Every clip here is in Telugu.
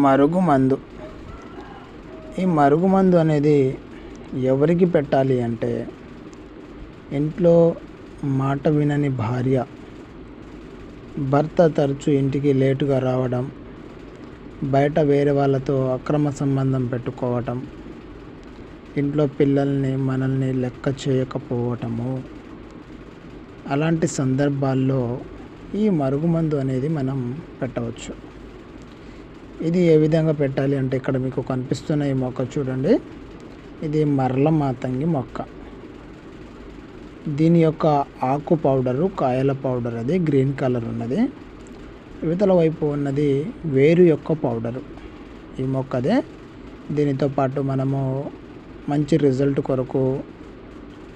మరుగుమందు. ఈ మరుగుమందు అనేది ఎవరికి పెట్టాలి అంటే, ఇంట్లో మాట వినని భార్య, భర్త తరచూ ఇంటికి లేటుగా రావడం, బయట వేరే వాళ్ళతో అక్రమ సంబంధం పెట్టుకోవటం, ఇంట్లో పిల్లల్ని మనల్ని లెక్క చేయకపోవటము, అలాంటి సందర్భాల్లో ఈ మరుగుమందు అనేది మనం పెట్టవచ్చు. ఇది ఏ విధంగా పెట్టాలి అంటే, ఇక్కడ మీకు కనిపిస్తున్న ఈ మొక్క చూడండి, ఇది మరల మాతంగి మొక్క. దీని యొక్క ఆకు పౌడరు, కాయల పౌడర్ అది గ్రీన్ కలర్ ఉన్నది. ఇవతల వైపు ఉన్నది వేరు యొక్క పౌడరు. ఈ మొక్కదే. దీనితో పాటు మనము మంచి రిజల్ట్ కొరకు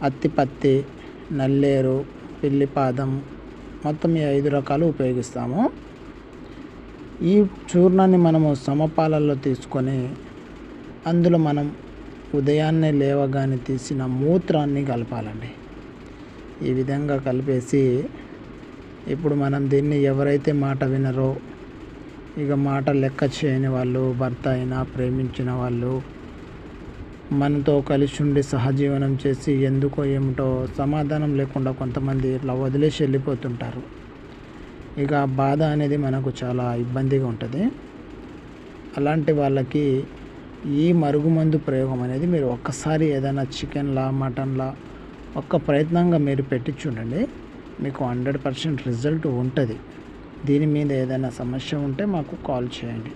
అత్తిపత్తి, నల్లేరు, పిల్లిపాదం మొత్తం ఈ 5 రకాలు ఉపయోగిస్తాము. ఈ చూర్ణాన్ని మనము సమపాలల్లో తీసుకొని అందులో మనం ఉదయాన్నే లేవగానే తీసిన మూత్రాన్ని కలపాలండి. ఈ విధంగా కలిపేసి ఇప్పుడు మనం దీన్ని ఎవరైతే మాట వినరో, ఇక మాట లెక్క చేయని వాళ్ళు, భర్త అయినా ప్రేమించిన వాళ్ళు, మనతో కలిసి ఉండి సహజీవనం చేసి ఎందుకో ఏమిటో సమాధానం లేకుండా కొంతమంది ఇట్లా వదిలేసి వెళ్ళిపోతుంటారు. ఇక బాధ అనేది మనకు చాలా ఇబ్బందిగా ఉంటుంది. అలాంటి వాళ్ళకి ఈ మరుగుమందు ప్రయోగం అనేది మీరు ఒక్కసారి ఏదైనా చికెన్లా, మటన్లా ఒక్క ప్రయత్నంగా మీరు పెట్టి చూడండి. మీకు 100% రిజల్ట్ ఉంటుంది. దీని మీద ఏదైనా సమస్య ఉంటే మాకు కాల్ చేయండి.